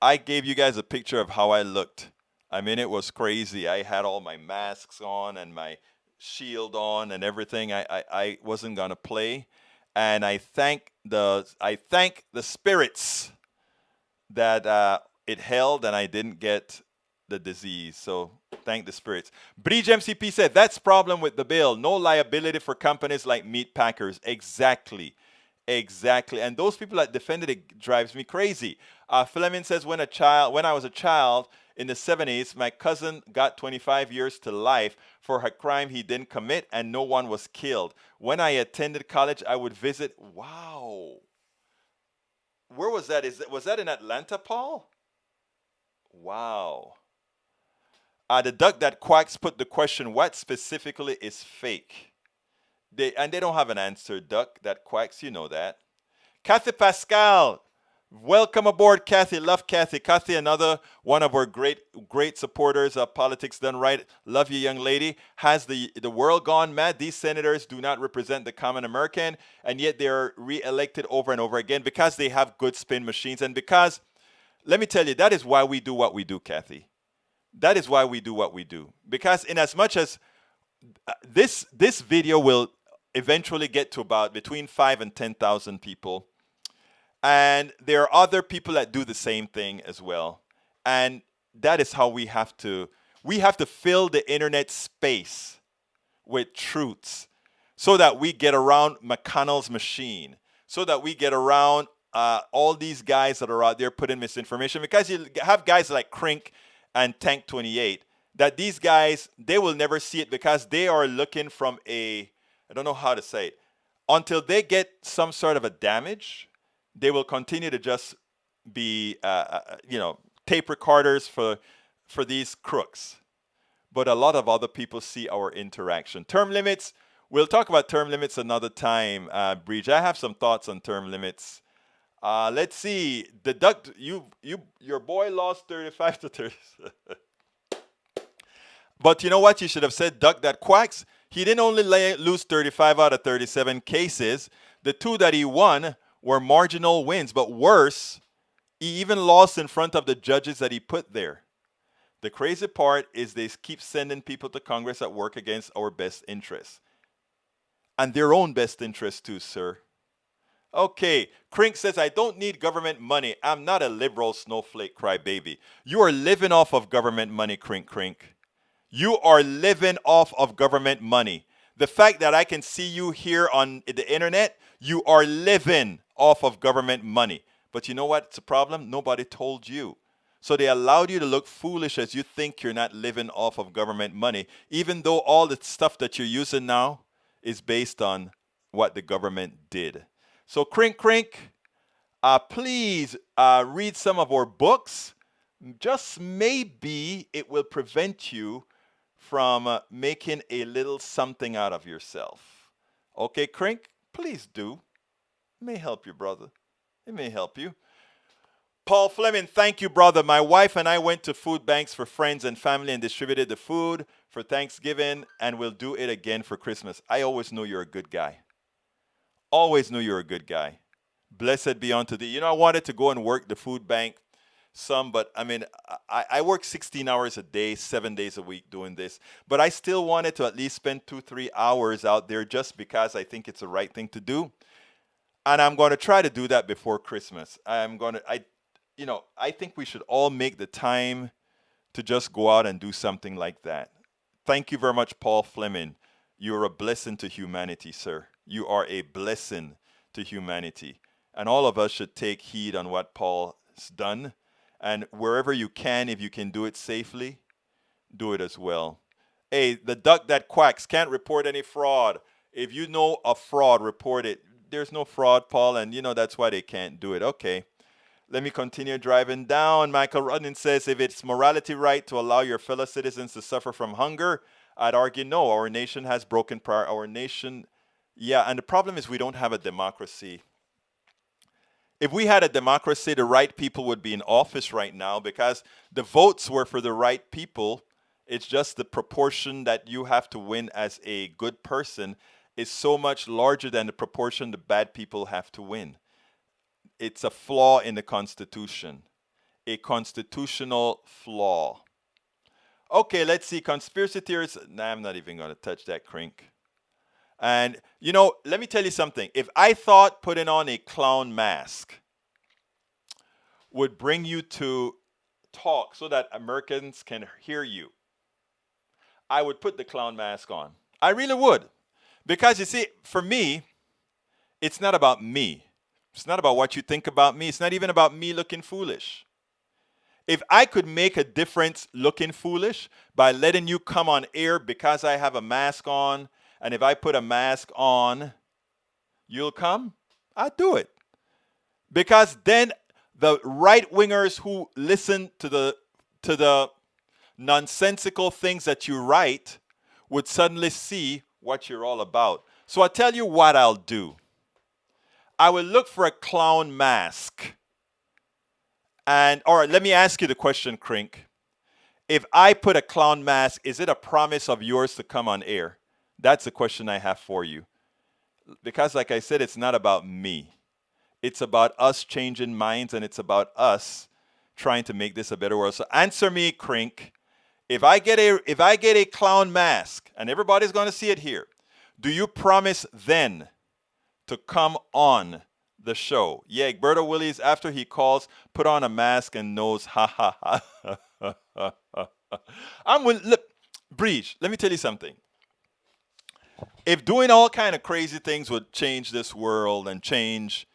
I gave you guys a picture of how I looked. It was crazy. I had all my masks on and my shield on and everything. I wasn't gonna play, and I thank the spirits that it held and I didn't get the disease. So thank the spirits. Bridge MCP said that's problem with the bill. No liability for companies like meat packers. Exactly. And those people that defended it drives me crazy. Fleming says when I was a child, in the 70s, my cousin got 25 years to life for a crime he didn't commit, and no one was killed. When I attended college, I would visit. Wow. Where was that? Was that in Atlanta, Paul? Wow. The duck that quacks put the question, what specifically is fake? They don't have an answer, duck that quacks, you know that. Kathy Pascal, welcome aboard, Kathy. Love Kathy. Kathy, another one of our great supporters of Politics Done Right. Love you, young lady. Has the world gone mad? These senators do not represent the common American, and yet they're re-elected over and over again because they have good spin machines. And because, let me tell you, that is why we do what we do, Kathy. That is why we do what we do. Because in as much as this video will eventually get to about between 5 and 10,000 people. And there are other people that do the same thing as well. And that is how we have to fill the internet space with truths so that we get around McConnell's machine, so that we get around all these guys that are out there putting misinformation. Because you have guys like Crink and Tank 28, that these guys, they will never see it because they are looking from I don't know how to say it, until they get some sort of a damage. They will continue to just be, tape recorders for these crooks. But a lot of other people see our interaction. Term limits, we'll talk about term limits another time, Breach. I have some thoughts on term limits. Let's see. The duck, your boy lost 35 to 30. But you know what? You should have said duck that quacks. He didn't only lose 35 out of 37 cases. The 2 that he won were marginal wins, but worse, he even lost in front of the judges that he put there. The crazy part is they keep sending people to Congress that work against our best interests. And their own best interests too, sir. Okay, Crink says, I don't need government money. I'm not a liberal snowflake crybaby. You are living off of government money, Crink. You are living off of government money. The fact that I can see you here on the internet, you are living off of government money. But you know what's the problem? Nobody told you. So they allowed you to look foolish as you think you're not living off of government money, even though all the stuff that you're using now is based on what the government did. So Crink, please read some of our books. Just maybe it will prevent you from making a little something out of yourself. Okay, Crink, please do. It may help you, brother. It may help you. Paul Fleming, thank you, brother. My wife and I went to food banks for friends and family and distributed the food for Thanksgiving, and we'll do it again for Christmas. I always knew you're a good guy. Always knew you're a good guy. Blessed be unto thee. You know, I wanted to go and work the food bank some, but I mean, I work 16 hours a day, 7 days a week doing this, but I still wanted to at least spend 2-3 hours out there just because I think it's the right thing to do. And I'm going to try to do that before Christmas. I think we should all make the time to just go out and do something like that. Thank you very much, Paul Fleming. You're a blessing to humanity, sir. You are a blessing to humanity. And all of us should take heed on what Paul's done. And wherever you can, if you can do it safely, do it as well. Hey, the duck that quacks can't report any fraud. If you know a fraud, report it. There's no fraud, Paul, and that's why they can't do it. Okay. Let me continue driving down. Michael Rudnin says, if it's morality right to allow your fellow citizens to suffer from hunger, I'd argue no. Our nation has broken our nation. Yeah, and the problem is we don't have a democracy. If we had a democracy, the right people would be in office right now because the votes were for the right people. It's just the proportion that you have to win as a good person is so much larger than the proportion the bad people have to win. It's a flaw in the Constitution, a constitutional flaw. Okay, let's see. Conspiracy theories. Nah, I'm not even going to touch that, Crink. And, let me tell you something. If I thought putting on a clown mask would bring you to talk so that Americans can hear you, I would put the clown mask on. I really would. Because, you see, for me, it's not about me. It's not about what you think about me. It's not even about me looking foolish. If I could make a difference looking foolish by letting you come on air because I have a mask on, and if I put a mask on, you'll come, I'd do it. Because then the right-wingers who listen to the nonsensical things that you write would suddenly see what you're all about. So I tell you what I'll do. I will look for a clown mask. Or let me ask you the question, Crink. If I put a clown mask, is it a promise of yours to come on air? That's the question I have for you. Because like I said, it's not about me. It's about us changing minds, and it's about us trying to make this a better world. So answer me, Crink. If I get a clown mask, and everybody's going to see it here, do you promise then to come on the show? Yeah, Egberto Willies, after he calls, put on a mask and knows, ha ha ha. Look, Breach, let me tell you something. If doing all kind of crazy things would change this world and change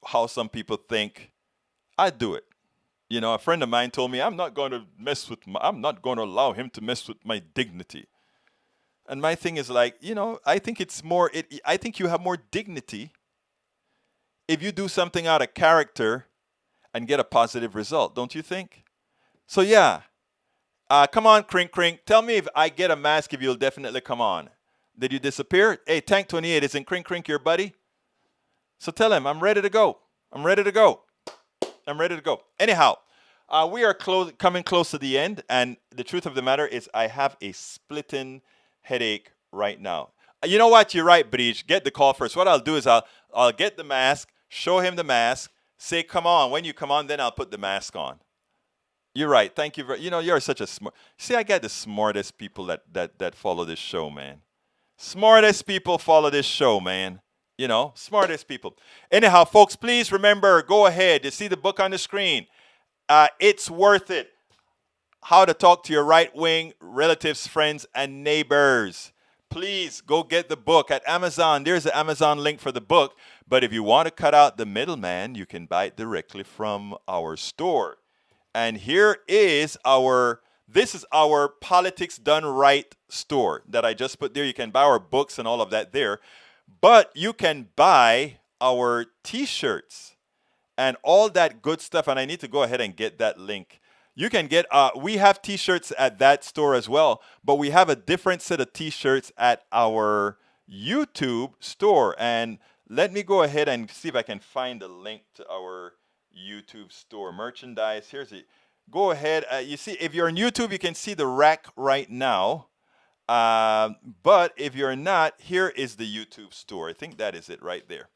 how some people think, I'd do it. You know, a friend of mine told me, I'm not going to allow him to mess with my dignity. And my thing is like, you know, I think I think you have more dignity if you do something out of character and get a positive result, don't you think? So yeah, come on, Crink Crink. Tell me if I get a mask, if you'll definitely come on. Did you disappear? Hey, Tank 28, isn't Crink Crink your buddy? So tell him, I'm ready to go. I'm ready to go. I'm ready to go. Anyhow, we are coming close to the end, and the truth of the matter is I have a splitting headache right now. You know what? You're right, Breach. Get the call first. What I'll do is I'll get the mask, show him the mask, say, come on. When you come on, then I'll put the mask on. You're right. Thank you. You know, you're such a smart. See, I got the smartest people that follow this show, man. Smartest people follow this show, man. You know, smartest people. Anyhow, folks, please remember, go ahead. You see the book on the screen. It's worth it. How to talk to your right-wing relatives, friends, and neighbors. Please go get the book at Amazon. There's the Amazon link for the book. But if you want to cut out the middleman, you can buy it directly from our store. And here is this is our Politics Done Right store that I just put there. You can buy our books and all of that there. But you can buy our T-shirts and all that good stuff. And I need to go ahead and get that link. You can get, we have T-shirts at that store as well, but we have a different set of T-shirts at our YouTube store. And let me go ahead and see if I can find a link to our YouTube store. Merchandise, here's it. Go ahead. You see, if you're on YouTube, you can see the rack right now. But if you're not, here is the YouTube store. I think that is it right there.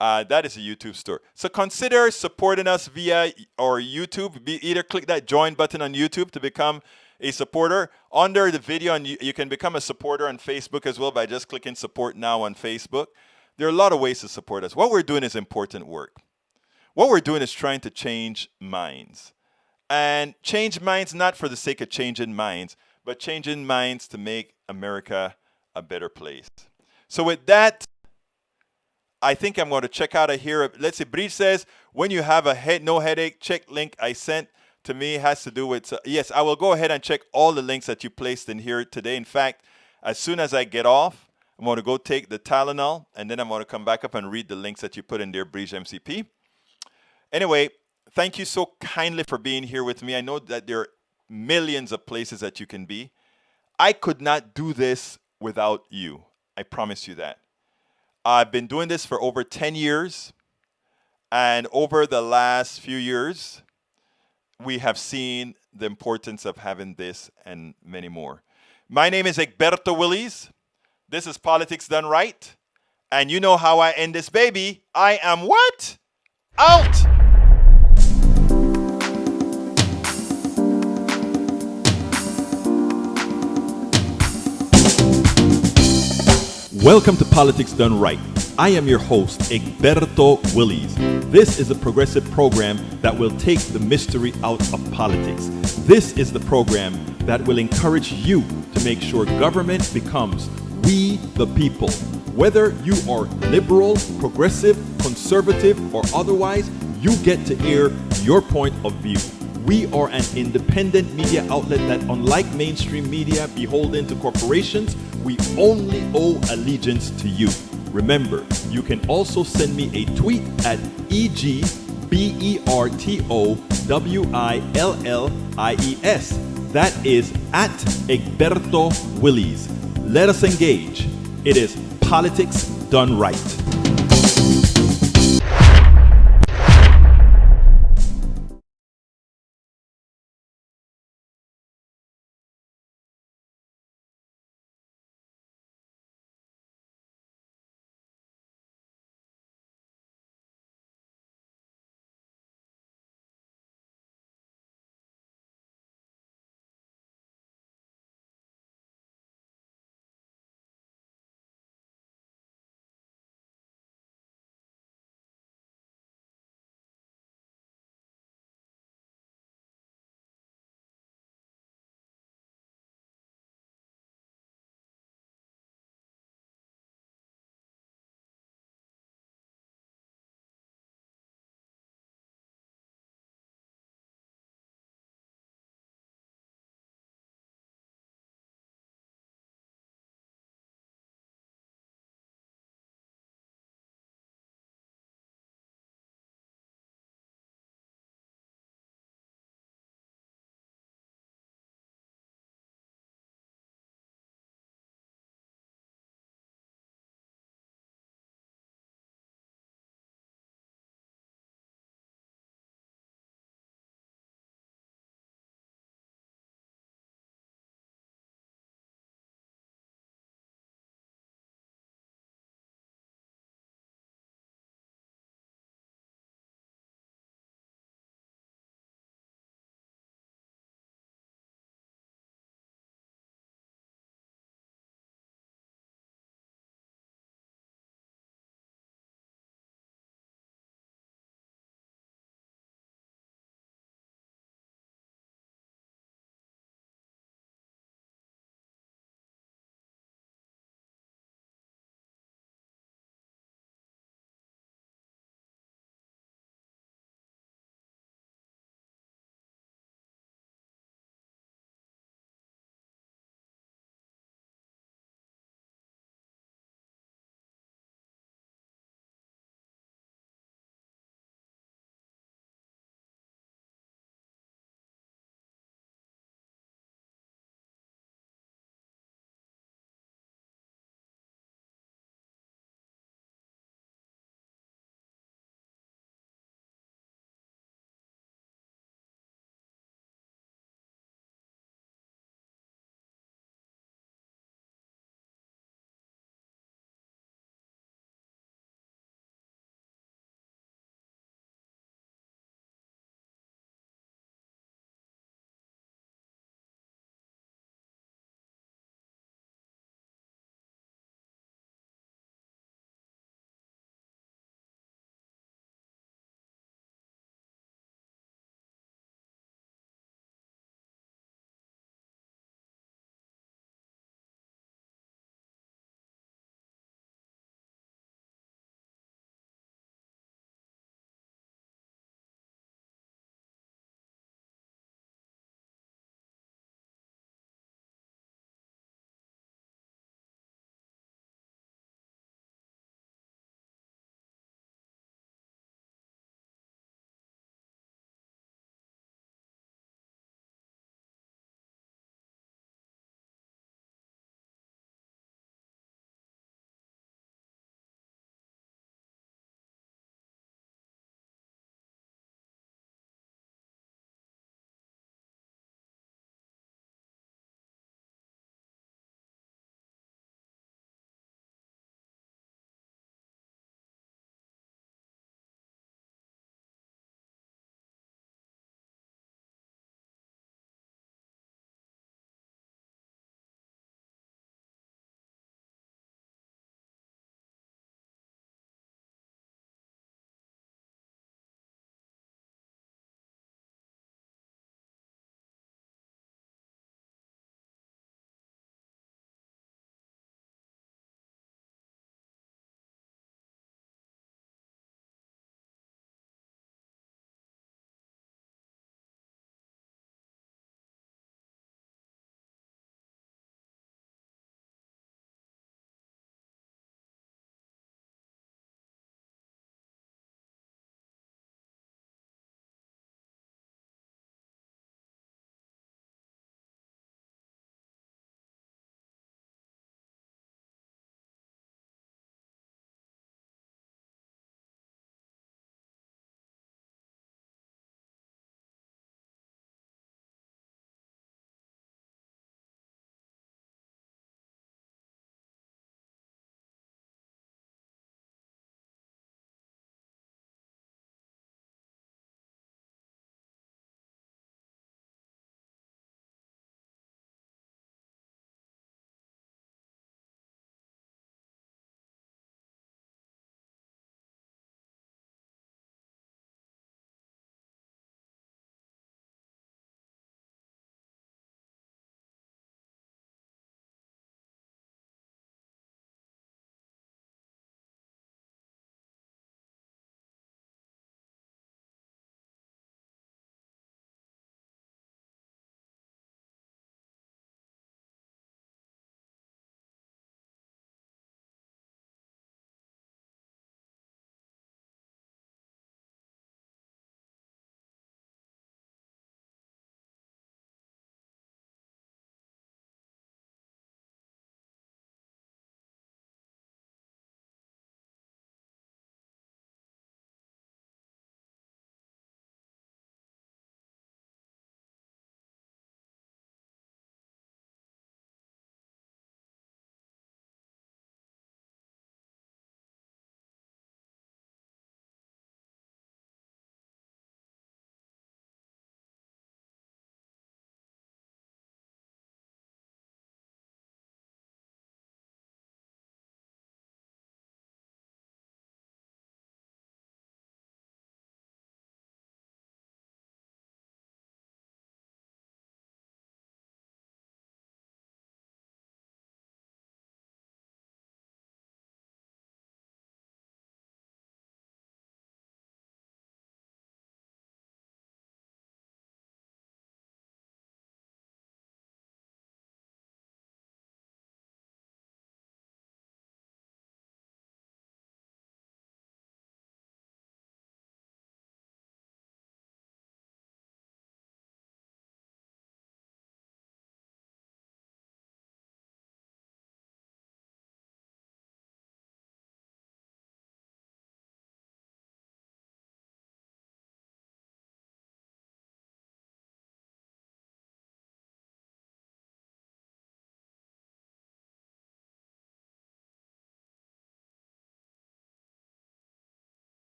That is a YouTube store. So consider supporting us via our YouTube. Either click that join button on YouTube to become a supporter. Under the video, and you can become a supporter on Facebook as well by just clicking support now on Facebook. There are a lot of ways to support us. What we're doing is important work. What we're doing is trying to change minds. And change minds not for the sake of changing minds, but changing minds to make America a better place. So with that, I think I'm going to check out of here. Let's see, Breach says, when you have no headache, check link I sent to me has to do with, yes, I will go ahead and check all the links that you placed in here today. In fact, as soon as I get off, I'm going to go take the Tylenol, and then I'm going to come back up and read the links that you put in there, Breach MCP. Anyway, thank you so kindly for being here with me. I know that there are millions of places that you can be. I could not do this without you. I promise you that. I've been doing this for over 10 years. And over the last few years, we have seen the importance of having this and many more. My name is Egberto Willies. This is Politics Done Right. And you know how I end this baby. I am what? Out! Welcome to Politics Done Right. I am your host, Egberto Willies. This is a progressive program that will take the mystery out of politics. This is the program that will encourage you to make sure government becomes we the people. Whether you are liberal, progressive, conservative, or otherwise, you get to air your point of view. We are an independent media outlet that, unlike mainstream media beholden to corporations, we only owe allegiance to you. Remember, you can also send me a tweet at EGBERTOWILLIES. That is at Egberto Willies. Let us engage. It is politics done right.